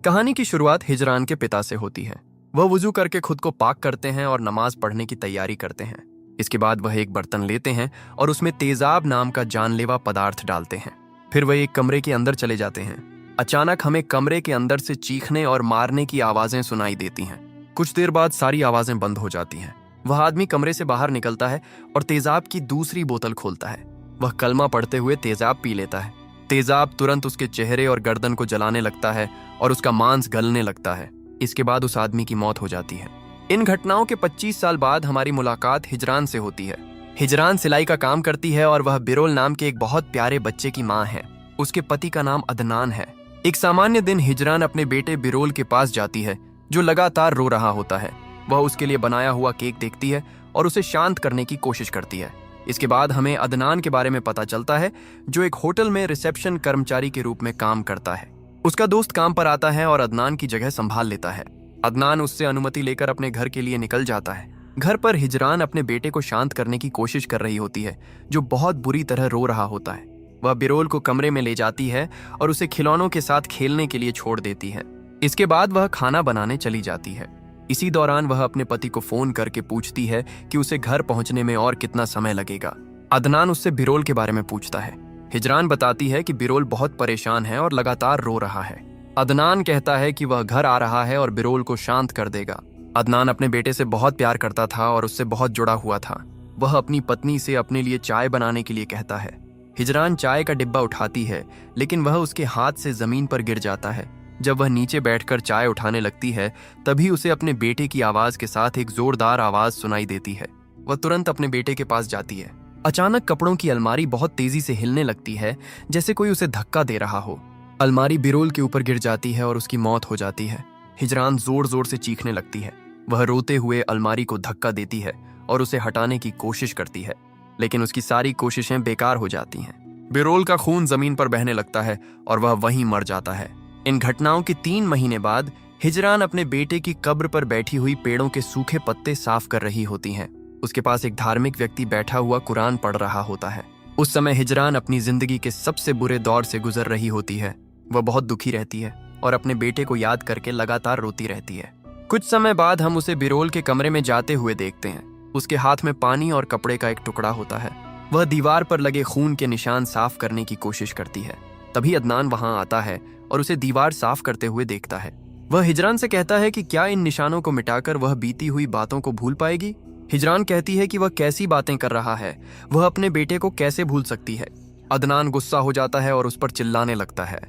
कहानी की शुरुआत हिजरान के पिता से होती है। वह वुजू करके खुद को पाक करते हैं और नमाज पढ़ने की तैयारी करते हैं। इसके बाद वह एक बर्तन लेते हैं और उसमें तेजाब नाम का जानलेवा पदार्थ डालते हैं। फिर वह एक कमरे के अंदर चले जाते हैं। अचानक हमें कमरे के अंदर से चीखने और मारने की आवाजें सुनाई देती हैं। कुछ देर बाद सारी आवाजें बंद हो जाती हैं। वह आदमी कमरे से बाहर निकलता है और तेजाब की दूसरी बोतल खोलता है। वह कलमा पढ़ते हुए तेजाब पी लेता है। तेजाब तुरंत उसके चेहरे और गर्दन को जलाने लगता है और उसका मांस गलने लगता है। इसके बाद उस आदमी की मौत हो जाती है। इन घटनाओं के 25 साल बाद हमारी मुलाकात हिजरान से होती है। हिजरान सिलाई का काम करती है और वह बिरोल नाम के एक बहुत प्यारे बच्चे की माँ है। उसके पति का नाम अदनान है। एक सामान्य दिन हिजरान अपने बेटे बिरोल के पास जाती है, जो लगातार रो रहा होता है। वह उसके लिए बनाया हुआ केक देखती है और उसे शांत करने की कोशिश करती है। इसके बाद हमें अदनान के बारे में पता चलता है, जो एक होटल में रिसेप्शन कर्मचारी के रूप में काम करता है। उसका दोस्त काम पर आता है और अदनान की जगह संभाल लेता है। अदनान उससे अनुमति लेकर अपने घर के लिए निकल जाता है। घर पर हिजरान अपने बेटे को शांत करने की कोशिश कर रही होती है, जो बहुत बुरी तरह रो रहा होता है। वह बिरोल को कमरे में ले जाती है और उसे खिलौनों के साथ खेलने के लिए छोड़ देती है। इसके बाद वह खाना बनाने चली जाती है। इसी दौरान वह अपने पति को फोन करके पूछती है कि उसे घर पहुंचने में और कितना समय लगेगा। अदनान उससे बिरोल के बारे में पूछता है। हिजरान बताती है कि बिरोल बहुत परेशान है और लगातार रो रहा है। अदनान कहता है कि वह घर आ रहा है और बिरोल को शांत कर देगा। अदनान अपने बेटे से बहुत प्यार करता था और उससे बहुत जुड़ा हुआ था। वह अपनी पत्नी से अपने लिए चाय बनाने के लिए कहता है। हिजरान चाय का डिब्बा उठाती है, लेकिन वह उसके हाथ से जमीन पर गिर जाता है। जब वह नीचे बैठकर चाय उठाने लगती है, तभी उसे अपने बेटे की आवाज के साथ एक जोरदार आवाज सुनाई देती है। वह तुरंत अपने बेटे के पास जाती है। अचानक कपड़ों की अलमारी बहुत तेजी से हिलने लगती है, जैसे कोई उसे धक्का दे रहा हो। अलमारी बिरोल के ऊपर गिर जाती है और उसकी मौत हो जाती है। हिजरान जोर जोर से चीखने लगती है। वह रोते हुए अलमारी को धक्का देती है और उसे हटाने की कोशिश करती है, लेकिन उसकी सारी कोशिशें बेकार हो जाती हैं। बिरोल का खून जमीन पर बहने लगता है और वह वहीं मर जाता है। इन घटनाओं के 3 महीने बाद हिजरान अपने बेटे की कब्र पर बैठी हुई पेड़ों के सूखे पत्ते साफ कर रही होती हैं। उसके पास एक धार्मिक व्यक्ति बैठा हुआ कुरान पढ़ रहा होता है। उस समय हिजरान अपनी जिंदगी के सबसे बुरे दौर से गुजर रही होती है। वह बहुत दुखी रहती है और अपने बेटे को याद करके लगातार रोती रहती है। कुछ समय बाद हम उसे बिरोल के कमरे में जाते हुए देखते हैं। उसके हाथ में पानी और कपड़े का एक टुकड़ा होता है। वह दीवार पर लगे खून के निशान साफ करने की कोशिश करती है। तभी अदनान वहां आता है और उसे दीवार साफ करते हुए देखता है। वह हिजरान से कहता है कि क्या इन निशानों को मिटाकर वह बीती हुई बातों को भूल पाएगी। हिजरान कहती है कि वह कैसी बातें कर रहा है, वह अपने बेटे को कैसे भूल सकती है। अदनान गुस्सा हो जाता है और उस पर चिल्लाने लगता है।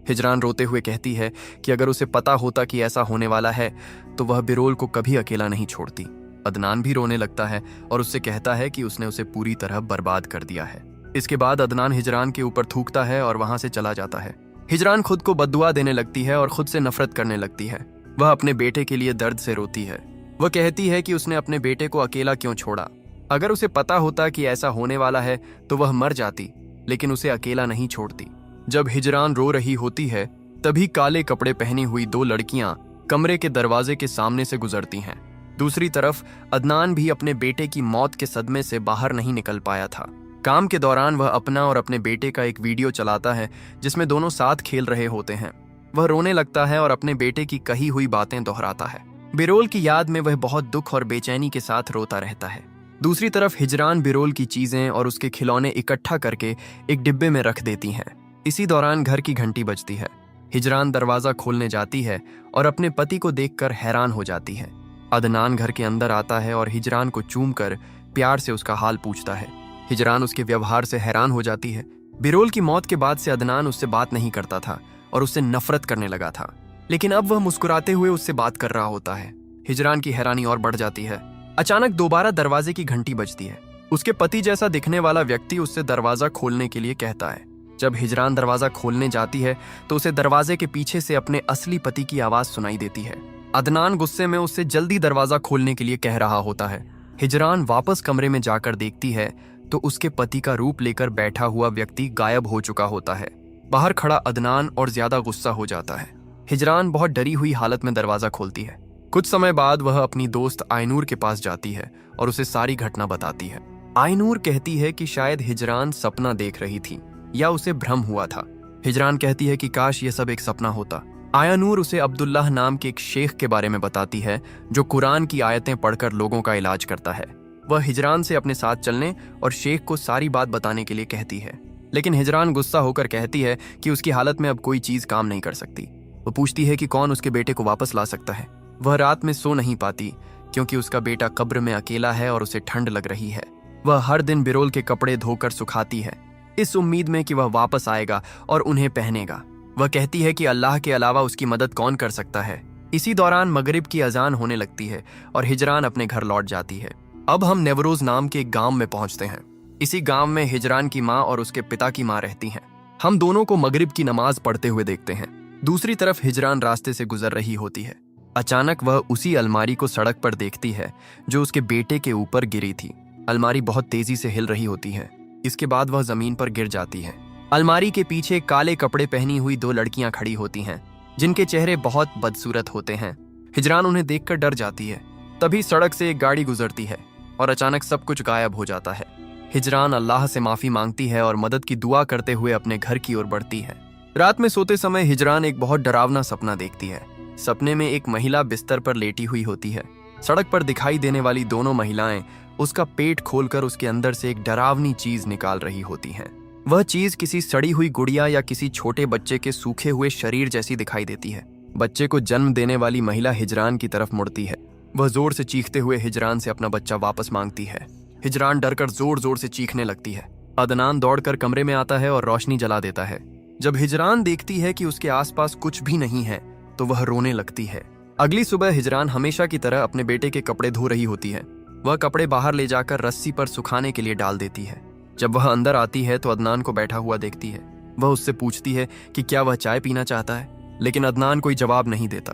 हिजरान रोते हुए कहती है कि अगर उसे पता होता कि ऐसा होने वाला है, तो वह बिरोल को कभी अकेला नहीं छोड़ती। अदनान भी रोने लगता है और उससे कहता है कि उसने उसे पूरी तरह बर्बाद कर दिया है। इसके बाद अदनान हिजरान के ऊपर थूकता है और वहां से चला जाता है। हिजरान खुद को बद्दुआ देने लगती है और खुद से नफरत करने लगती है। वह अपने बेटे के लिए दर्द से रोती है। वह कहती है कि उसने अपने बेटे को अकेला क्यों छोड़ा। अगर उसे पता होता कि ऐसा होने वाला है तो वह मर जाती, लेकिन उसे अकेला नहीं छोड़ती। जब हिजरान रो रही होती है, तभी काले कपड़े पहनी हुई 2 लड़कियां कमरे के दरवाजे के सामने से गुजरती हैं। दूसरी तरफ अदनान भी अपने बेटे की मौत के सदमे से बाहर नहीं निकल पाया था। काम के दौरान वह अपना और अपने बेटे का एक वीडियो चलाता है, जिसमें दोनों साथ खेल रहे होते हैं। वह रोने लगता है और अपने बेटे की कही हुई बातें दोहराता है। बिरोल की याद में वह बहुत दुख और बेचैनी के साथ रोता रहता है। दूसरी तरफ हिजरान बिरोल की चीजें और उसके खिलौने इकट्ठा करके एक डिब्बे में रख देती हैं। इसी दौरान घर की घंटी बजती है। हिजरान दरवाजा खोलने जाती है और अपने पति को देखकर हैरान हो जाती है। अदनान घर के अंदर आता है और हिजरान को चूमकर प्यार से उसका हाल पूछता है। हिजरान उसके व्यवहार से हैरान हो जाती है। बिरोल की मौत के बाद से अदनान उससे बात नहीं करता था और उससे नफरत करने लगा था, लेकिन अब वह मुस्कुराते हुए उससे बात कर रहा होता है। हिजरान की हैरानी और बढ़ जाती है। अचानक दोबारा दरवाजे की घंटी बजती है। उसके पति जैसा दिखने वाला व्यक्ति उससे दरवाजा खोलने के लिए कहता है। जब हिजरान दरवाजा खोलने जाती है तो उसे दरवाजे के पीछे से अपने असली पति की आवाज सुनाई देती है। अदनान गुस्से में उससे जल्दी दरवाजा खोलने के लिए कह रहा होता है। हिजरान वापस कमरे में जाकर देखती है तो उसके पति का रूप लेकर बैठा हुआ व्यक्ति गायब हो चुका होता है। बाहर खड़ा अदनान और ज्यादा गुस्सा हो जाता है। हिजरान बहुत डरी हुई हालत में दरवाजा खोलती है। कुछ समय बाद वह अपनी दोस्त आयनूर के पास जाती है और उसे सारी घटना बताती है। आयनूर कहती है कि शायद हिजरान सपना देख रही थी या उसे भ्रम हुआ था। हिजरान कहती है कि काश ये सब एक सपना होता, आयानूर उसे अब्दुल्लाह नाम के एक शेख के बारे में बताती है जो कुरान की आयतें पढ़कर लोगों का इलाज करता है। वह हिजरान से अपने साथ चलने और शेख को सारी बात बताने के लिए कहती है, लेकिन हिजरान गुस्सा होकर कहती है कि उसकी हालत में अब कोई चीज काम नहीं कर सकती। वो पूछती है कि कौन उसके बेटे को वापस ला सकता है। वह रात में सो नहीं पाती क्योंकि उसका बेटा कब्र में अकेला है और उसे ठंड लग रही है। वह हर दिन बिरोल के कपड़े धोकर सुखाती है, इस उम्मीद में कि वह वापस आएगा और उन्हें पहनेगा। वह कहती है कि अल्लाह के अलावा उसकी मदद कौन कर सकता है। इसी दौरान मगरिब की अजान होने लगती है और हिजरान अपने घर लौट जाती है। अब हम नेवरोज नाम के एक गांव में पहुंचते हैं। इसी गांव में हिजरान की माँ और उसके पिता की माँ रहती हैं। हम दोनों को मगरिब की नमाज पढ़ते हुए देखते हैं। दूसरी तरफ हिजरान रास्ते से गुजर रही होती है। अचानक वह उसी अलमारी को सड़क पर देखती है जो उसके बेटे के ऊपर गिरी थी। अलमारी बहुत तेजी से हिल रही होती है। इसके बाद वह जमीन पर गिर जाती है। अलमारी के पीछे काले कपड़े पहनी हुई दो लड़कियां खड़ी होती हैं जिनके चेहरे बहुत बदसूरत होते हैं। हिजरान उन्हें देखकर डर जाती है। तभी सड़क से एक गाड़ी गुजरती है और अचानक सब कुछ गायब हो जाता है। हिजरान अल्लाह से माफी मांगती है और मदद की दुआ करते हुए अपने घर की ओर बढ़ती है। रात में सोते समय हिजरान एक बहुत डरावना सपना देखती है। सपने में एक महिला बिस्तर पर लेटी हुई होती है। सड़क पर दिखाई देने वाली दोनों महिलाएं उसका पेट खोलकर उसके अंदर से एक डरावनी चीज निकाल रही होती हैं। वह चीज किसी सड़ी हुई गुड़िया या किसी छोटे बच्चे के सूखे हुए शरीर जैसी दिखाई देती है। बच्चे को जन्म देने वाली महिला हिजरान की तरफ मुड़ती है। वह जोर से चीखते हुए हिजरान से अपना बच्चा वापस मांगती है। हिजरान डरकर जोर जोर से चीखने लगती है। अदनान दौड़कर कमरे में आता है और रोशनी जला देता है। जब हिजरान देखती है कि उसके आसपास कुछ भी नहीं है तो वह रोने लगती है। अगली सुबह हिजरान हमेशा की तरह अपने बेटे के कपड़े धो रही होती है। वह कपड़े बाहर ले जाकर रस्सी पर सुखाने के लिए डाल देती है। जब वह अंदर आती है तो अदनान को बैठा हुआ देखती है। वह उससे पूछती है कि क्या वह चाय पीना चाहता है, लेकिन अदनान कोई जवाब नहीं देता।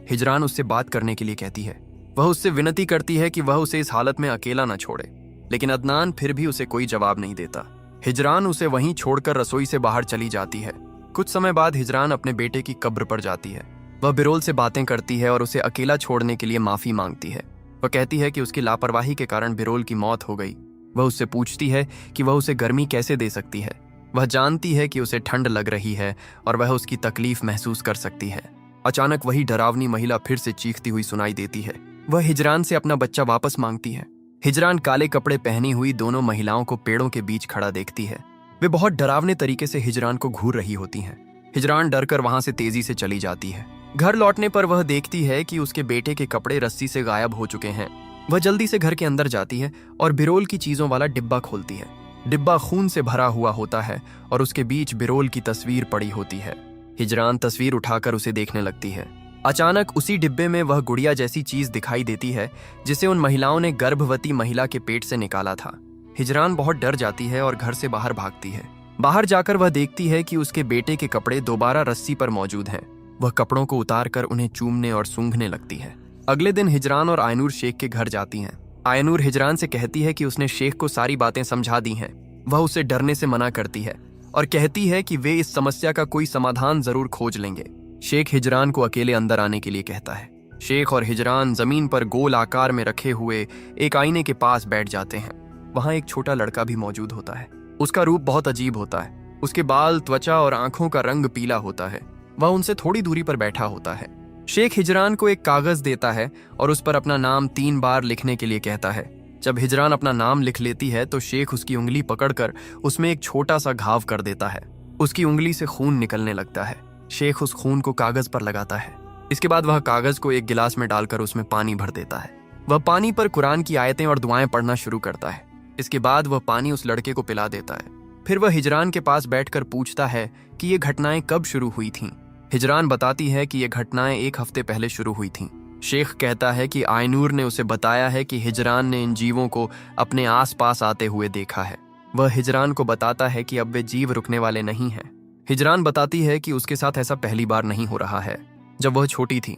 हिजरान उससे बात करने के लिए कहती है। वह उससे विनती करती है कि वह उसे इस हालत में अकेला न छोड़े, लेकिन अदनान फिर भी उसे कोई जवाब नहीं देता। हिजरान उसे वहीं छोड़कर रसोई से बाहर चली जाती है। कुछ समय बाद हिजरान अपने बेटे की कब्र पर जाती है। वह बिरोल से बातें करती है और उसे अकेला छोड़ने के लिए माफी मांगती है। वह कहती है कि उसकी लापरवाही के कारण बिरोल की मौत हो गई। वह उससे पूछती है कि वह उसे गर्मी कैसे दे सकती है। वह जानती है कि उसे ठंड लग रही है और वह उसकी तकलीफ महसूस कर सकती है। अचानक वही डरावनी महिला फिर से चीखती हुई सुनाई देती है। वह हिजरान से अपना बच्चा वापस मांगती है। हिजरान काले कपड़े पहनी हुई दोनों महिलाओं को पेड़ों के बीच खड़ा देखती है। वे बहुत डरावने तरीके से हिजरान को घूर रही होती हैं। हिजरान डरकर वहां से तेजी से चली जाती है। घर लौटने पर वह देखती है कि उसके बेटे के कपड़े रस्सी से गायब हो चुके हैं। वह जल्दी से घर के अंदर जाती है और बिरोल की चीजों वाला डिब्बा खोलती है। डिब्बा खून से भरा हुआ होता है और उसके बीच बिरोल की तस्वीर पड़ी होती है। हिजरान तस्वीर उठाकर उसे देखने लगती है। अचानक उसी डिब्बे में वह गुड़िया जैसी चीज दिखाई देती है जिसे उन महिलाओं ने गर्भवती महिला के पेट से निकाला था। हिजरान बहुत डर जाती है और घर से बाहर भागती है। बाहर जाकर वह देखती है कि उसके बेटे के कपड़े दोबारा रस्सी पर मौजूद हैं। वह कपड़ों को उतारकर उन्हें चूमने और सूंघने लगती है। अगले दिन हिजरान और आयनूर शेख के घर जाती हैं। आयनूर हिजरान से कहती है कि उसने शेख को सारी बातें समझा दी हैं। वह उसे डरने से मना करती है और कहती है कि वे इस समस्या का कोई समाधान जरूर खोज लेंगे। शेख हिजरान को अकेले अंदर आने के लिए कहता है। शेख और हिजरान जमीन पर गोल आकार में रखे हुए एक आईने के पास बैठ जाते हैं। वहां एक छोटा लड़का भी मौजूद होता है। उसका रूप बहुत अजीब होता है। उसके बाल, त्वचा और आंखों का रंग पीला होता है। वह उनसे थोड़ी दूरी पर बैठा होता है। शेख हिजरान को एक कागज देता है और उस पर अपना नाम 3 बार लिखने के लिए कहता है। जब हिजरान अपना नाम लिख लेती है तो शेख उसकी उंगली पकड़कर उसमें एक छोटा सा घाव कर देता है। उसकी उंगली से खून निकलने लगता है। शेख उस खून को कागज पर लगाता है। इसके बाद वह कागज को एक गिलास में डालकर उसमें पानी भर देता है। वह पानी पर कुरान की आयतें और दुआएं पढ़ना शुरू करता है। इसके बाद वह पानी उस लड़के को पिला देता है। फिर वह हिजरान के पास बैठकर पूछता है कि ये घटनाएं कब शुरू हुई थीं। हिजरान बताती है कि ये घटनाएं 1 हफ्ते पहले शुरू हुई थीं। शेख कहता है कि आयनूर ने उसे बताया है कि हिजरान ने इन जीवों को अपने आसपास आते हुए देखा है। वह हिजरान को बताता है कि अब वे जीव रुकने वाले नहीं हैं। हिजरान बताती है कि उसके साथ ऐसा पहली बार नहीं हो रहा है। जब वह छोटी थी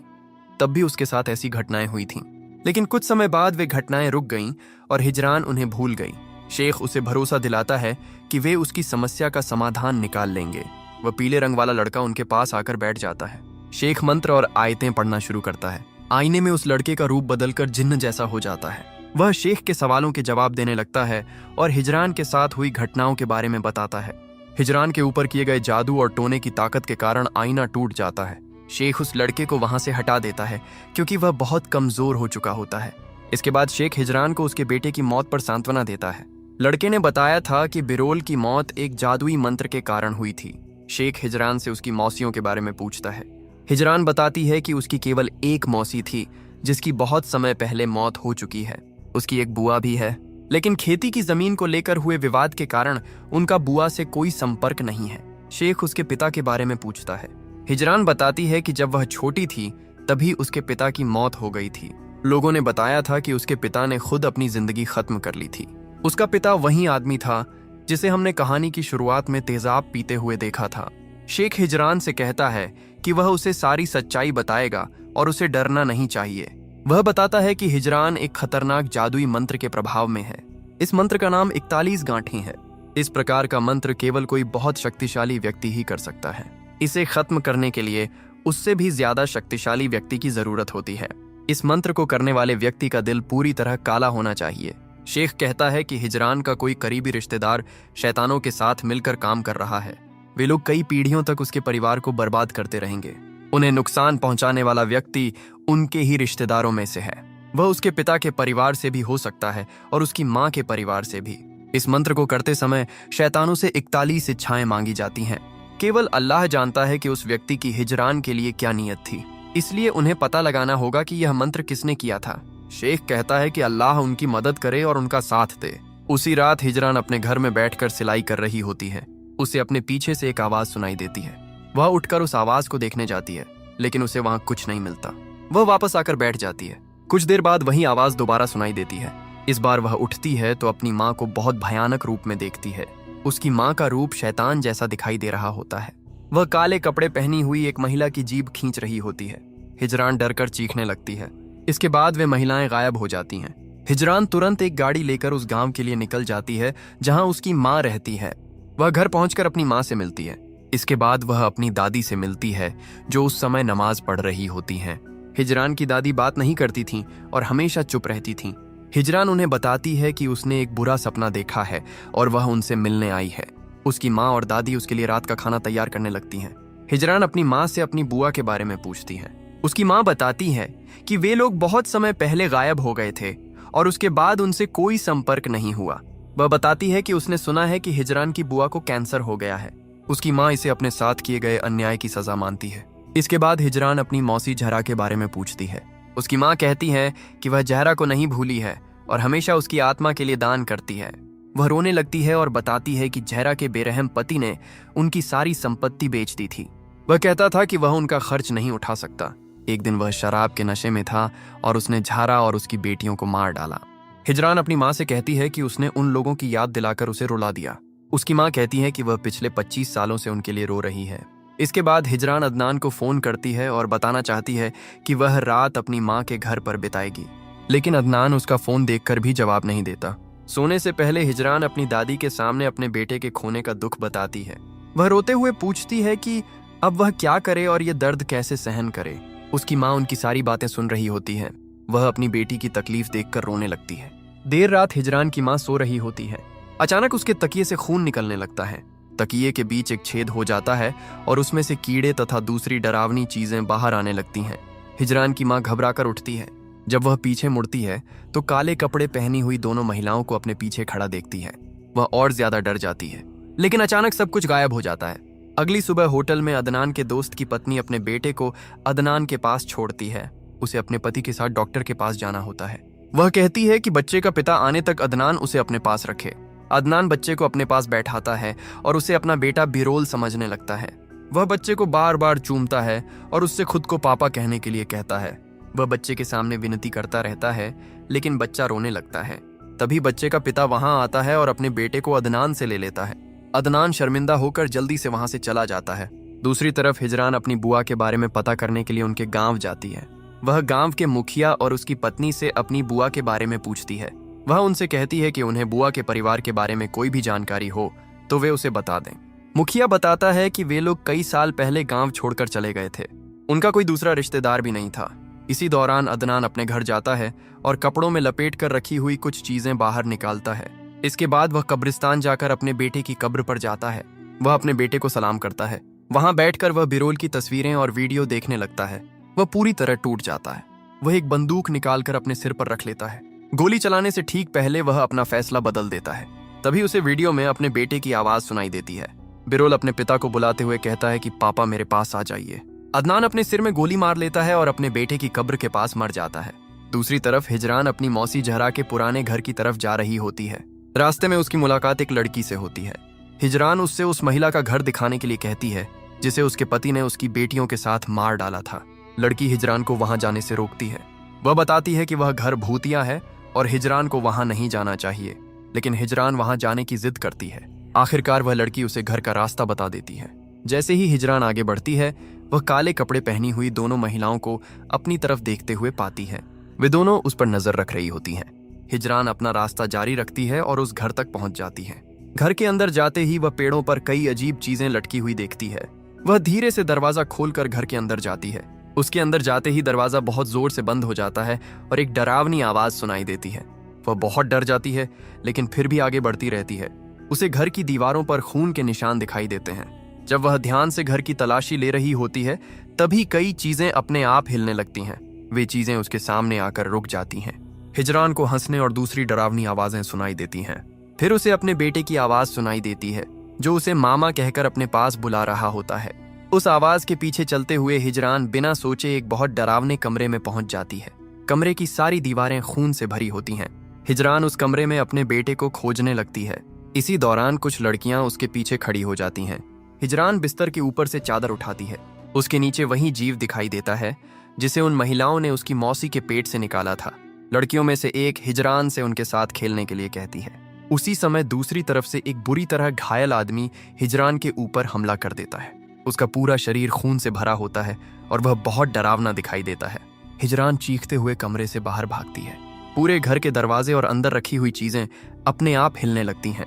तब भी उसके साथ ऐसी घटनाएं हुई थीं, लेकिन कुछ समय बाद वे घटनाएं रुक गईं और हिजरान उन्हें भूल गई। शेख उसे भरोसा दिलाता है कि वे उसकी समस्या का समाधान निकाल लेंगे। वह पीले रंग वाला लड़का उनके पास आकर बैठ जाता है। शेख मंत्र और आयतें पढ़ना शुरू करता है। आईने में उस लड़के का रूप बदलकर जिन्न जैसा हो जाता है। वह शेख के सवालों के जवाब देने लगता है और हिजरान के साथ हुई घटनाओं के बारे में बताता है। हिजरान के ऊपर किए गए जादू और टोने की ताकत के कारण आईना टूट जाता है। शेख उस लड़के को वहां से हटा देता है क्योंकि वह बहुत कमजोर हो चुका होता है। इसके बाद शेख हिजरान को उसके बेटे की मौत पर सांत्वना देता है। लड़के ने बताया था कि बिरोल की मौत एक जादुई मंत्र के कारण हुई थी। शेख हिजरान से उसकी मौसियों के बारे में पूछता है। हिजरान बताती है कि उसकी केवल एक मौसी थी जिसकी बहुत समय पहले मौत हो चुकी है। उसकी एक बुआ भी है, लेकिन खेती की जमीन को लेकर हुए विवाद के कारण उनका बुआ से कोई संपर्क नहीं है। शेख उसके पिता के बारे में पूछता है। हिजरान बताती है कि जब वह छोटी थी तभी उसके पिता की मौत हो गई थी। लोगों ने बताया था कि उसके पिता ने खुद अपनी जिंदगी खत्म कर ली थी। उसका पिता वही आदमी था जिसे हमने कहानी की शुरुआत में तेजाब पीते हुए देखा था। शेख हिजरान से कहता है कि वह उसे सारी सच्चाई बताएगा और उसे डरना नहीं चाहिए। वह बताता है कि हिजरान एक खतरनाक जादुई मंत्र के प्रभाव में है। इस मंत्र का नाम 41 गांठें है। इस प्रकार का मंत्र केवल कोई बहुत शक्तिशाली व्यक्ति ही कर सकता है। इसे खत्म करने के लिए उससे भी ज्यादा शक्तिशाली व्यक्ति की जरूरत होती है। इस मंत्र को करने वाले व्यक्ति का दिल पूरी तरह काला होना चाहिए। शेख कहता है कि हिजरान का कोई करीबी रिश्तेदार शैतानों के साथ मिलकर काम कर रहा है। वे लोग कई पीढ़ियों तक उसके परिवार को बर्बाद करते रहेंगे। उन्हें नुकसान पहुंचाने वाला व्यक्ति उनके ही रिश्तेदारों में से है। वह उसके पिता के परिवार से भी हो सकता है और उसकी मां के परिवार से भी। इस मंत्र को करते समय शैतानों से 41 इच्छाएं मांगी जाती हैं। केवल अल्लाह जानता है कि उस व्यक्ति की हिजरान के लिए क्या नीयत थी, इसलिए उन्हें पता लगाना होगा कि यह मंत्र किसने किया था। शेख कहता है कि अल्लाह उनकी मदद करे और उनका साथ दे। उसी रात हिजरान अपने घर में बैठकर सिलाई कर रही होती है। उसे अपने पीछे से एक आवाज सुनाई देती है। वह उठकर उस आवाज को देखने जाती है, लेकिन उसे वहां कुछ नहीं मिलता। वह वापस आकर बैठ जाती है। कुछ देर बाद वही आवाज दोबारा सुनाई देती है। इस बार वह उठती है तो अपनी माँ को बहुत भयानक रूप में देखती है। उसकी माँ का रूप शैतान जैसा दिखाई दे रहा होता है। वह काले कपड़े पहनी हुई एक महिला की जीभ खींच रही होती है। हिजरान डरकर चीखने लगती है। इसके बाद वे महिलाएं गायब हो जाती हैं। हिजरान तुरंत एक गाड़ी लेकर उस गांव के लिए निकल जाती है जहां उसकी माँ रहती है। वह घर पहुंचकर अपनी माँ से मिलती है। इसके बाद वह अपनी दादी से मिलती है जो उस समय नमाज पढ़ रही होती हैं। हिजरान की दादी बात नहीं करती थीं और हमेशा चुप रहती थीं। हिजरान उन्हें बताती है कि उसने एक बुरा सपना देखा है और वह उनसे मिलने आई है। उसकी माँ और दादी उसके लिए रात का खाना तैयार करने लगती हैं। हिजरान अपनी माँ से अपनी बुआ के बारे में पूछती है। उसकी माँ बताती है कि वे लोग बहुत समय पहले गायब हो गए थे और उसके बाद उनसे कोई संपर्क नहीं हुआ। वह बताती है कि उसने सुना है कि हिजरान की बुआ को कैंसर हो गया है। उसकी माँ इसे अपने साथ किए गए अन्याय की सजा मानती है। इसके बाद हिजरान अपनी मौसी जहरा के बारे में पूछती है। उसकी माँ कहती है कि वह जहरा को नहीं भूली है और हमेशा उसकी आत्मा के लिए दान करती है। वह रोने लगती है और बताती है कि जहरा के बेरहम पति ने उनकी सारी संपत्ति बेच दी थी। वह कहता था कि वह उनका खर्च नहीं उठा सकता। एक दिन वह शराब के नशे में था और उसने झारा और उसकी बेटियों को मार डाला। हिजरान अपनी माँ से कहती है कि उसने उन लोगों की याद दिलाकर उसे रुला दिया। उसकी माँ कहती है कि वह पिछले 25 सालों से उनके लिए रो रही है। इसके बाद हिजरान अदनान को फोन करती है और बताना चाहती है कि वह रात अपनी माँ के घर पर बिताएगी, लेकिन अदनान उसका फोन देखकर भी जवाब नहीं देता। सोने से पहले हिजरान अपनी दादी के सामने अपने बेटे के खोने का दुख बताती है। वह रोते हुए पूछती है कि अब वह क्या करे और ये दर्द कैसे सहन करे। उसकी माँ उनकी सारी बातें सुन रही होती है। वह अपनी बेटी की तकलीफ देखकर रोने लगती है। देर रात हिजरान की माँ सो रही होती है। अचानक उसके तकिए से खून निकलने लगता है। तकिए के बीच एक छेद हो जाता है और उसमें से कीड़े तथा दूसरी डरावनी चीजें बाहर आने लगती हैं। हिजरान की माँ घबराकर उठती है। जब वह पीछे मुड़ती है तो काले कपड़े पहनी हुई दोनों महिलाओं को अपने पीछे खड़ा देखती है। वह और ज्यादा डर जाती है, लेकिन अचानक सब कुछ गायब हो जाता है। अगली सुबह होटल में अदनान के दोस्त की पत्नी अपने बेटे को अदनान के पास छोड़ती है। उसे अपने पति के साथ डॉक्टर के पास जाना होता है। वह कहती है कि बच्चे का पिता आने तक अदनान उसे अपने पास रखे। अदनान बच्चे को अपने पास बैठाता है और उसे अपना बेटा बिरोल समझने लगता है। वह बच्चे को बार बार चूमता है और उससे खुद को पापा कहने के लिए कहता है। वह बच्चे के सामने विनती करता रहता है, लेकिन बच्चा रोने लगता है। तभी बच्चे का पिता वहां आता है और अपने बेटे को अदनान से ले लेता है। अदनान शर्मिंदा होकर जल्दी से वहां से चला जाता है। दूसरी तरफ हिजरान अपनी बुआ के बारे में पता करने के लिए उनके गांव जाती है। वह गांव के मुखिया और उसकी पत्नी से अपनी बुआ के बारे में पूछती है। वह उनसे कहती है कि उन्हें बुआ के परिवार के बारे में कोई भी जानकारी हो तो वे उसे बता दें। मुखिया बताता है कि वे लोग कई साल पहले गांव छोड़कर चले गए थे। उनका कोई दूसरा रिश्तेदार भी नहीं था। इसी दौरान अदनान अपने घर जाता है और कपड़ों में लपेट कर रखी हुई कुछ चीजें बाहर निकालता है। इसके बाद वह कब्रिस्तान जाकर अपने बेटे की कब्र पर जाता है। वह अपने बेटे को सलाम करता है। वहां बैठकर वह बिरोल की तस्वीरें और वीडियो देखने लगता है। वह पूरी तरह टूट जाता है। वह एक बंदूक निकालकर अपने सिर पर रख लेता है। गोली चलाने से ठीक पहले वह अपना फैसला बदल देता है। तभी उसे वीडियो में अपने बेटे की आवाज सुनाई देती है। बिरोल अपने पिता को बुलाते हुए कहता है कि पापा मेरे पास आ जाइए। अदनान अपने सिर में गोली मार लेता है और अपने बेटे की कब्र के पास मर जाता है। दूसरी तरफ हिजरान अपनी मौसी जहरा के पुराने घर की तरफ जा रही होती है। रास्ते में उसकी मुलाकात एक लड़की से होती है। हिजरान उससे उस महिला का घर दिखाने के लिए कहती है जिसे उसके पति ने उसकी बेटियों के साथ मार डाला था। लड़की हिजरान को वहां जाने से रोकती है। वह बताती है कि वह घर भूतिया है और हिजरान को वहां नहीं जाना चाहिए, लेकिन हिजरान वहां जाने की जिद करती है। आखिरकार वह लड़की उसे घर का रास्ता बता देती है। जैसे ही हिजरान आगे बढ़ती है, वह काले कपड़े पहनी हुई दोनों महिलाओं को अपनी तरफ देखते हुए पाती है। वे दोनों उस पर नजर रख रही होती हैं। हिजरान अपना रास्ता जारी रखती है और उस घर तक पहुंच जाती है। घर के अंदर जाते ही वह पेड़ों पर कई अजीब चीजें लटकी हुई देखती है। वह धीरे से दरवाजा खोलकर घर के अंदर जाती है। उसके अंदर जाते ही दरवाजा बहुत जोर से बंद हो जाता है और एक डरावनी आवाज सुनाई देती है। वह बहुत डर जाती है, लेकिन फिर भी आगे बढ़ती रहती है। उसे घर की दीवारों पर खून के निशान दिखाई देते हैं। जब वह ध्यान से घर की तलाशी ले रही होती है, तभी कई चीजें अपने आप हिलने लगती हैं। वे चीजें उसके सामने आकर रुक जाती हैं। हिजरान को हंसने और दूसरी डरावनी आवाजें सुनाई देती हैं। फिर उसे अपने बेटे की आवाज सुनाई देती है, जो उसे मामा कहकर अपने पास बुला रहा होता है। उस आवाज के पीछे चलते हुए हिजरान बिना सोचे एक बहुत डरावने कमरे में पहुंच जाती है। कमरे की सारी दीवारें खून से भरी होती हैं। हिजरान उस कमरे में अपने बेटे को खोजने लगती है। इसी दौरान कुछ लड़कियां उसके पीछे खड़ी हो जाती हैं। हिजरान बिस्तर के ऊपर से चादर उठाती है। उसके नीचे वही जीव दिखाई देता है जिसे उन महिलाओं ने उसकी मौसी के पेट से निकाला था। लड़कियों में से एक हिजरान से उनके साथ खेलने के लिए कहती है। उसी समय दूसरी तरफ से एक बुरी तरह घायल आदमी हिजरान के ऊपर हमला कर देता है। उसका पूरा शरीर खून से भरा होता है और वह बहुत डरावना दिखाई देता है। हिजरान चीखते हुए कमरे से बाहर भागती है। पूरे घर के दरवाजे और अंदर रखी हुई चीजें अपने आप हिलने लगती हैं।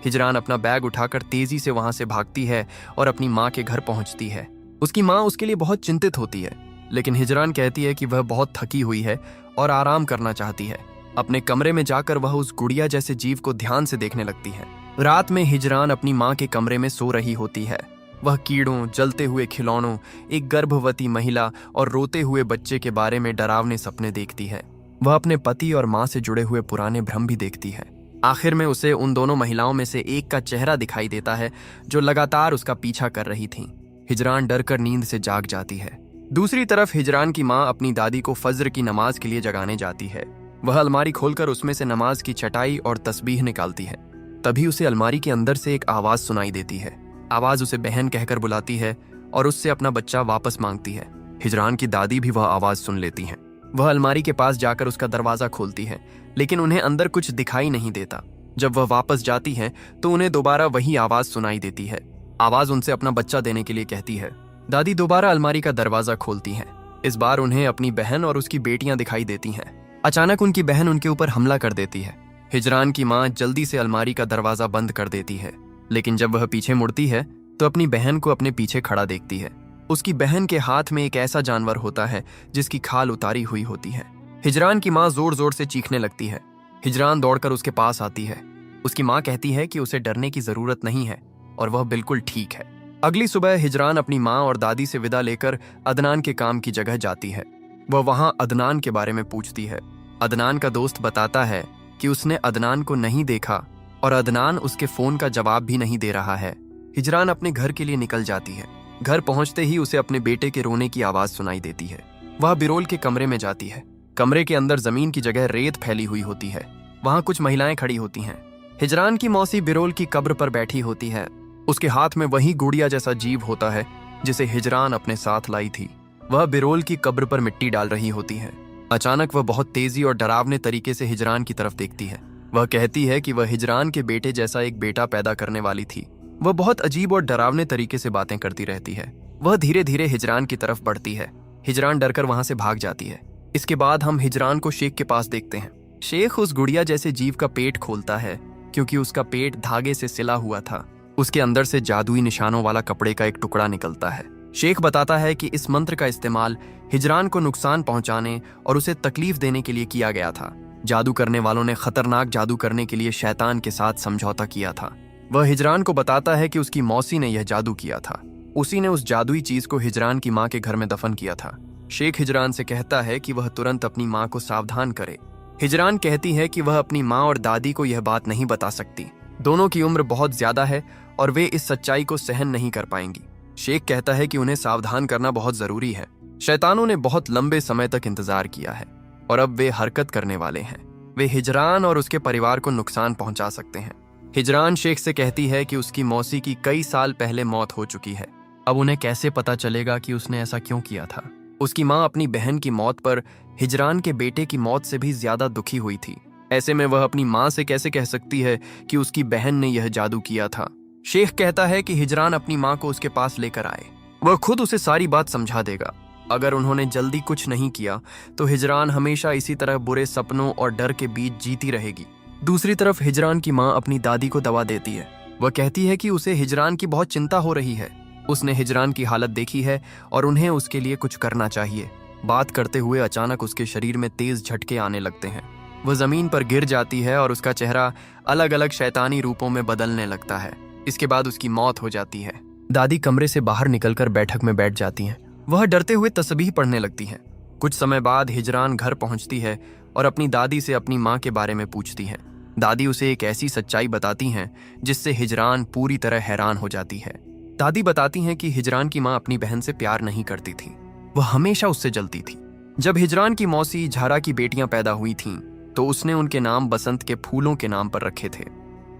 हिजरान अपना बैग उठाकर तेजी से वहां से भागती है और अपनी माँ के घर पहुंचती है। उसकी माँ उसके लिए बहुत चिंतित होती है, लेकिन हिजरान कहती है कि वह बहुत थकी हुई है और आराम करना चाहती है। अपने कमरे में जाकर वह उस गुड़िया जैसे जीव को ध्यान से देखने लगती है। रात में हिजरान अपनी माँ के कमरे में सो रही होती है। वह कीड़ों, जलते हुए खिलौनों, एक गर्भवती महिला और रोते हुए बच्चे के बारे में डरावने सपने देखती है। वह अपने पति और माँ से जुड़े हुए पुराने भ्रम भी देखती है। आखिर में उसे उन दोनों महिलाओं में से एक का चेहरा दिखाई देता है जो लगातार उसका पीछा कर रही थीं। हिजरान डरकर नींद से जाग जाती है। दूसरी तरफ हिजरान की माँ अपनी दादी को फज्र की नमाज के लिए जगाने जाती है। वह अलमारी खोलकर उसमें से नमाज की चटाई और तस्बीह निकालती है। तभी उसे अलमारी के अंदर से एक आवाज सुनाई देती है। आवाज उसे बहन कहकर बुलाती है और उससे अपना बच्चा वापस मांगती है। हिजरान की दादी भी वह आवाज सुन लेती हैं। वह अलमारी के पास जाकर उसका दरवाजा खोलती है, लेकिन उन्हें अंदर कुछ दिखाई नहीं देता। जब वह वापस जाती है तो उन्हें दोबारा वही आवाज सुनाई देती है। आवाज उनसे अपना बच्चा देने के लिए कहती है। दादी दोबारा अलमारी का दरवाजा खोलती हैं। इस बार उन्हें अपनी बहन और उसकी बेटियां दिखाई देती हैं। अचानक उनकी बहन उनके ऊपर हमला कर देती है। हिजरान की माँ जल्दी से अलमारी का दरवाजा बंद कर देती है, लेकिन जब वह पीछे मुड़ती है तो अपनी बहन को अपने पीछे खड़ा देखती है। उसकी बहन के हाथ में एक ऐसा जानवर होता है जिसकी खाल उतारी हुई होती है। हिजरान की माँ जोर जोर से चीखने लगती है। हिजरान दौड़कर उसके पास आती है। उसकी माँ कहती है कि उसे डरने की जरूरत नहीं है और वह बिल्कुल ठीक है। अगली सुबह हिजरान अपनी माँ और दादी से विदा लेकर अदनान के काम की जगह जाती है। वह वहां अदनान के बारे में पूछती है। अदनान का दोस्त बताता है कि उसने अदनान को नहीं देखा और अदनान उसके फोन का जवाब भी नहीं दे रहा है। हिजरान अपने घर के लिए निकल जाती है। घर पहुंचते ही उसे अपने बेटे के रोने की आवाज सुनाई देती है। वह बिरोल के कमरे में जाती है। कमरे के अंदर जमीन की जगह रेत फैली हुई होती है। वहां कुछ महिलाएं खड़ी होती हैं। हिजरान की मौसी बिरोल की कब्र पर बैठी होती है। उसके हाथ में वही गुड़िया जैसा जीव होता है जिसे हिजरान अपने साथ लाई थी। वह बिरोल की कब्र पर मिट्टी डाल रही होती है। अचानक वह बहुत तेजी और डरावने तरीके से हिजरान की तरफ देखती है। वह कहती है कि वह हिजरान के बेटे जैसा एक बेटा पैदा करने वाली थी। वह बहुत अजीब और डरावने तरीके से बातें करती रहती है। वह धीरे धीरे हिजरान की तरफ बढ़ती है। हिजरान डरकर वहां से भाग जाती है। इसके बाद हम हिजरान को शेख के पास देखते हैं। शेख उस गुड़िया जैसे जीव का पेट खोलता है, क्योंकि उसका पेट धागे से सिला हुआ था। उसके अंदर से जादुई निशानों वाला कपड़े का एक टुकड़ा निकलता है। शेख बताता है कि इस मंत्र का इस्तेमाल हिजरान को नुकसान पहुंचाने और उसे तकलीफ देने के लिए किया गया था। जादू करने वालों ने खतरनाक जादू करने के लिए शैतान के साथ समझौता किया था। वह हिजरान को बताता है कि उसकी मौसी ने यह जादू किया था। उसी ने उस जादुई चीज को हिजरान की माँ के घर में दफन किया था। शेख हिजरान से कहता है कि वह तुरंत अपनी माँ को सावधान करे। हिजरान कहती है कि वह अपनी माँ और दादी को यह बात नहीं बता सकती। दोनों की उम्र बहुत ज्यादा है और वे इस सच्चाई को सहन नहीं कर पाएंगी। शेख कहता है कि उन्हें सावधान करना बहुत जरूरी है। शैतानों ने बहुत लंबे समय तक इंतजार किया है और अब वे हरकत करने वाले हैं। वे हिजरान और उसके परिवार को नुकसान पहुंचा सकते हैं। हिजरान शेख से कहती है कि उसकी मौसी की कई साल पहले मौत हो चुकी है। अब उन्हें कैसे पता चलेगा कि उसने ऐसा क्यों किया था। उसकी माँ अपनी बहन की मौत पर हिजरान के बेटे की मौत से भी ज्यादा दुखी हुई थी। ऐसे में वह अपनी माँ से कैसे कह सकती है कि उसकी बहन ने यह जादू किया था। शेख कहता है कि हिजरान अपनी माँ को उसके पास लेकर आए। वह खुद उसे सारी बात समझा देगा। अगर उन्होंने जल्दी कुछ नहीं किया तो हिजरान हमेशा इसी तरह बुरे सपनों और डर के बीच जीती रहेगी। दूसरी तरफ हिजरान की माँ अपनी दादी को दवा देती है। वह कहती है कि उसे हिजरान की बहुत चिंता हो रही है। उसने हिजरान की हालत देखी है और उन्हें उसके लिए कुछ करना चाहिए। बात करते हुए अचानक उसके शरीर में तेज झटके आने लगते हैं। वह जमीन पर गिर जाती है और उसका चेहरा अलग अलग शैतानी रूपों में बदलने लगता है। इसके बाद उसकी मौत हो जाती है। दादी कमरे से बाहर निकलकर बैठक में बैठ जाती हैं। वह डरते हुए तस्बीह पढ़ने लगती हैं। कुछ समय बाद हिजरान घर पहुंचती है और अपनी दादी से अपनी माँ के बारे में पूछती है। दादी उसे एक ऐसी सच्चाई बताती हैं जिससे हिजरान पूरी तरह हैरान हो जाती है। दादी बताती हैं कि हिजरान की माँ अपनी बहन से प्यार नहीं करती थी। वह हमेशा उससे जलती थी। जब हिजरान की मौसी झारा की बेटियां पैदा हुई थीं, तो उसने उनके नाम बसंत के फूलों के नाम पर रखे थे।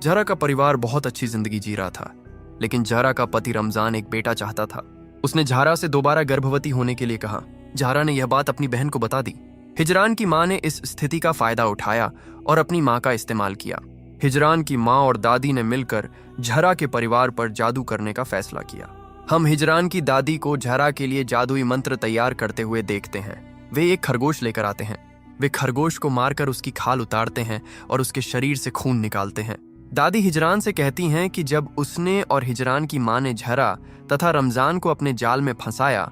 झारा का परिवार बहुत अच्छी जिंदगी जी रहा था, लेकिन झारा का पति रमजान एक बेटा चाहता था। उसने झारा से दोबारा गर्भवती होने के लिए कहा। झारा ने यह बात अपनी बहन को बता दी। हिजरान की माँ ने इस स्थिति का फायदा उठाया और अपनी माँ का इस्तेमाल किया। हिजरान की माँ और दादी ने मिलकर झारा के परिवार पर जादू करने का फैसला किया। हम हिजरान की दादी को झारा के लिए जादुई मंत्र तैयार करते हुए देखते हैं। वे एक खरगोश लेकर आते हैं। वे खरगोश को मारकर उसकी खाल उतारते हैं और उसके शरीर से खून निकालते हैं। दादी हिजरान से कहती हैं कि जब उसने और हिजरान की माँ ने झारा तथा रमजान को अपने जाल में फंसाया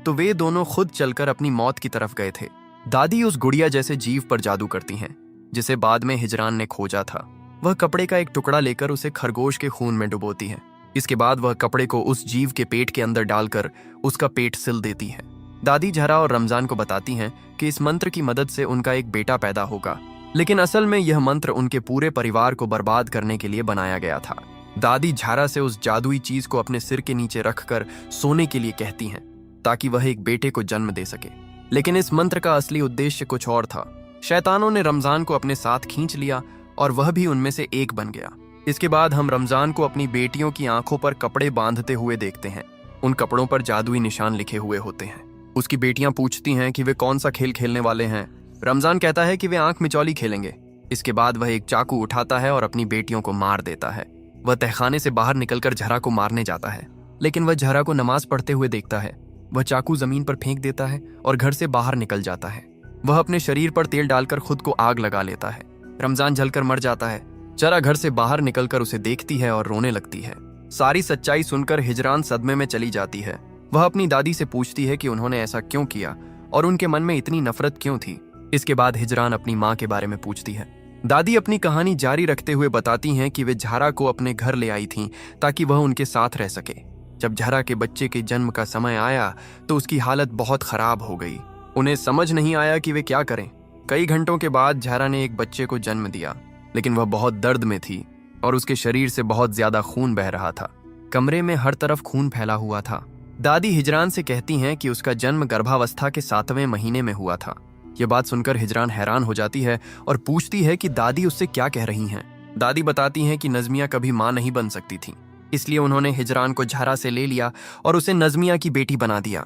तो वे दोनों खुद चलकर अपनी मौत की तरफ गए थे। दादी उस गुड़िया जैसे जीव पर जादू करती हैं जिसे बाद में हिजरान ने खोजा था। वह कपड़े का एक टुकड़ा लेकर उसे खरगोश के खून में डुबोती है। इसके बाद वह कपड़े को उस जीव के पेट के अंदर डालकर उसका पेट सिल देती है। दादी झारा और रमजान को बताती हैं कि इस मंत्र की मदद से उनका एक बेटा पैदा होगा, लेकिन असल में यह मंत्र उनके पूरे परिवार को बर्बाद करने के लिए बनाया गया था। दादी झारा से उस जादुई चीज को अपने सिर के नीचे रखकर सोने के लिए कहती हैं ताकि वह एक बेटे को जन्म दे सके, लेकिन इस मंत्र का असली उद्देश्य कुछ और था। शैतानों ने रमजान को अपने साथ खींच लिया और वह भी उनमें से एक बन गया। इसके बाद हम रमजान को अपनी बेटियों की आंखों पर कपड़े बांधते हुए देखते हैं। उन कपड़ों पर जादुई निशान लिखे हुए होते हैं। उसकी बेटियां पूछती हैं कि वे कौन सा खेल खेलने वाले हैं। रमजान कहता है कि वे आंख मिचौली खेलेंगे। इसके बाद वह एक चाकू उठाता है और अपनी बेटियों को मार देता है। वह तहखाने से बाहर निकलकर झरा को मारने जाता है, लेकिन वह झरा को नमाज पढ़ते हुए देखता है। वह चाकू जमीन पर फेंक देता है और घर से बाहर निकल जाता है। वह अपने शरीर पर तेल डालकर खुद को आग लगा लेता है। रमजान जलकर मर जाता है। जरा घर से बाहर निकलकर उसे देखती है और रोने लगती है। सारी सच्चाई सुनकर हिजरान सदमे में चली जाती है। वह अपनी दादी से पूछती है कि उन्होंने ऐसा क्यों किया और उनके मन में इतनी नफरत क्यों थी। इसके बाद हिजरान अपनी माँ के बारे में पूछती है। दादी अपनी कहानी जारी रखते हुए बताती हैं कि वे झारा को अपने घर ले आई थीं ताकि वह उनके साथ रह सके। जब झारा के बच्चे के जन्म का समय आया तो उसकी हालत बहुत खराब हो गई। उन्हें समझ नहीं आया कि वे क्या करें। कई घंटों के बाद झारा ने एक बच्चे को जन्म दिया, लेकिन वह बहुत दर्द में थी और उसके शरीर से बहुत ज्यादा खून बह रहा था। कमरे में हर तरफ खून फैला हुआ था। दादी हिजरान से कहती हैं कि उसका जन्म गर्भावस्था के 7वें महीने में हुआ था। यह बात सुनकर हिजरान हैरान हो जाती है और पूछती है कि दादी उससे क्या कह रही हैं। दादी बताती हैं कि नज़मिया कभी माँ नहीं बन सकती थी, इसलिए उन्होंने हिजरान को झारा से ले लिया और उसे नज़मिया की बेटी बना दिया।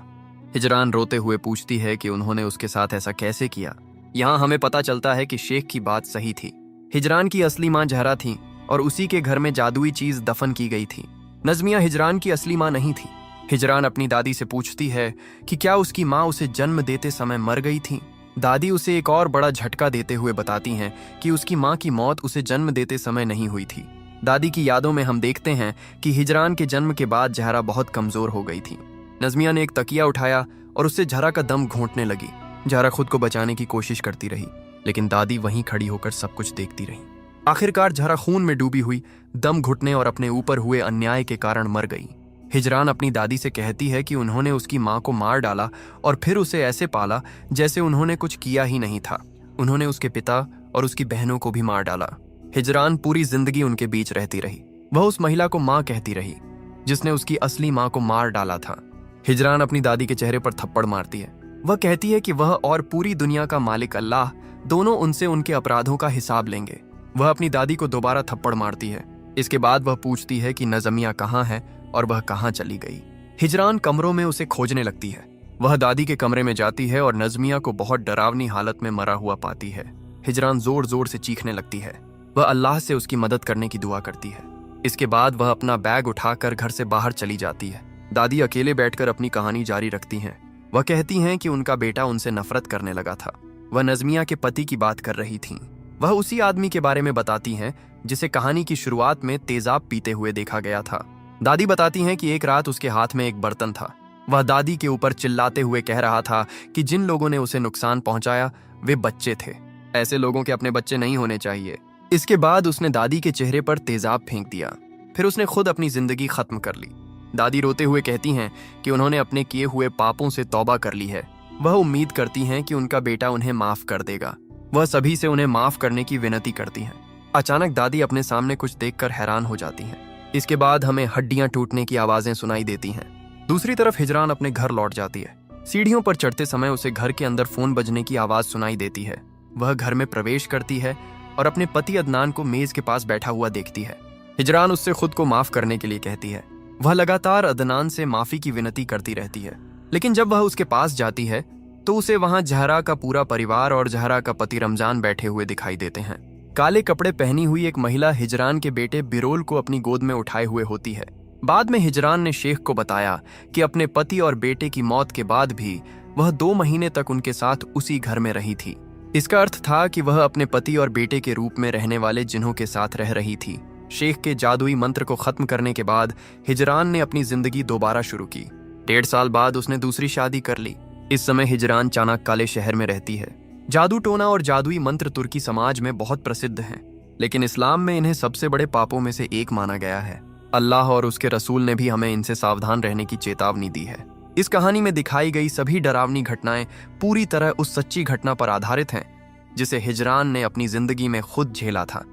हिजरान रोते हुए पूछती है कि उन्होंने उसके साथ ऐसा कैसे किया। यहाँ हमें पता चलता है कि शेख की बात सही थी। हिजरान की असली माँ झारा थी और उसी के घर में जादुई चीज दफन की गई थी। नज़मिया हिजरान की असली माँ नहीं थी। हिजरान अपनी दादी से पूछती है कि क्या उसकी माँ उसे जन्म देते समय मर गई थी। दादी उसे एक और बड़ा झटका देते हुए बताती हैं कि उसकी माँ की मौत उसे जन्म देते समय नहीं हुई थी। दादी की यादों में हम देखते हैं कि हिजरान के जन्म के बाद जहरा बहुत कमजोर हो गई थी। नज़मिया ने एक तकिया उठाया और उससे जहरा का दम घोंटने लगी। जहरा खुद को बचाने की कोशिश करती रही, लेकिन दादी वहीं खड़ी होकर सब कुछ देखती रही। आखिरकार जहरा खून में डूबी हुई, दम घुटने और अपने ऊपर हुए अन्याय के कारण मर गई। हिजरान अपनी दादी से कहती है कि उन्होंने उसकी माँ को मार डाला और फिर उसे ऐसे पाला जैसे उन्होंने कुछ किया ही नहीं था। उन्होंने उसके पिता और उसकी बहनों को भी मार डाला। हिजरान पूरी जिंदगी उनके बीच रहती रही। वह उस महिला को माँ कहती रही जिसने उसकी असली माँ को मार डाला था। हिजरान अपनी दादी के चेहरे पर थप्पड़ मारती है। वह कहती है कि वह और पूरी दुनिया का मालिक अल्लाह दोनों उनसे उनके अपराधों का हिसाब लेंगे। वह अपनी दादी को दोबारा थप्पड़ मारती है। इसके बाद वह पूछती है कि नजमिया कहाँ है और वह कहाँ चली गई। हिजरान कमरों में उसे खोजने लगती है। वह दादी के कमरे में जाती है और नजमिया को बहुत डरावनी हालत में मरा हुआ पाती है। हिजरान जोर जोर से चीखने लगती है। वह अल्लाह से उसकी मदद करने की दुआ करती है। इसके बाद वह अपना बैग उठाकर घर से बाहर चली जाती है। दादी अकेले बैठकर अपनी कहानी जारी रखती हैं। वह कहती हैं कि उनका बेटा उनसे नफरत करने लगा था। वह नजमिया के पति की बात कर रही थीं। वह उसी आदमी के बारे में बताती हैं जिसे कहानी की शुरुआत में तेजाब पीते हुए देखा गया था। दादी बताती हैं कि एक रात उसके हाथ में एक बर्तन था। वह दादी के ऊपर चिल्लाते हुए कह रहा था कि जिन लोगों ने उसे नुकसान पहुंचाया वे बच्चे थे। ऐसे लोगों के अपने बच्चे नहीं होने चाहिए। इसके बाद उसने दादी के चेहरे पर तेजाब फेंक दिया। फिर उसने खुद अपनी जिंदगी खत्म कर ली। दादी रोते हुए कहती हैं कि उन्होंने अपने किए हुए पापों से तौबा कर ली है। वह उम्मीद करती हैं कि उनका बेटा उन्हें माफ कर देगा। वह सभी से उन्हें माफ करने की विनती करती हैं। अचानक दादी अपने सामने कुछ देखकर हैरान हो जाती हैं। इसके बाद हमें हड्डियां टूटने की आवाजें सुनाई देती हैं। दूसरी तरफ हिजरान अपने घर लौट जाती है। सीढ़ियों पर चढ़ते समय उसे घर के अंदर फोन बजने की आवाज सुनाई देती है। वह घर में प्रवेश करती है और अपने पति अदनान को मेज के पास बैठा हुआ देखती है। हिजरान उससे खुद को माफ करने के लिए कहती है। वह लगातार अदनान से माफी की विनती करती रहती है, लेकिन जब वह उसके पास जाती है तो उसे वहां जहरा का पूरा परिवार और जहरा का पति रमजान बैठे हुए दिखाई देते हैं। काले कपड़े पहनी हुई एक महिला हिजरान के बेटे बिरोल को अपनी गोद में उठाए हुए होती है। बाद में हिजरान ने शेख को बताया कि अपने पति और बेटे की मौत के बाद भी वह 2 महीने तक उनके साथ उसी घर में रही थी। इसका अर्थ था कि वह अपने पति और बेटे के रूप में रहने वाले जिन्हों के साथ रह रही थी। शेख के जादुई मंत्र को खत्म करने के बाद हिजरान ने अपनी जिंदगी दोबारा शुरू की। 1.5 साल बाद उसने दूसरी शादी कर ली। इस समय हिजरान चाणक्य शहर में रहती है। जादू टोना और जादुई मंत्र तुर्की समाज में बहुत प्रसिद्ध हैं, लेकिन इस्लाम में इन्हें सबसे बड़े पापों में से एक माना गया है। अल्लाह और उसके रसूल ने भी हमें इनसे सावधान रहने की चेतावनी दी है। इस कहानी में दिखाई गई सभी डरावनी घटनाएं पूरी तरह उस सच्ची घटना पर आधारित हैं जिसे हिजरान ने अपनी जिंदगी में खुद झेला था।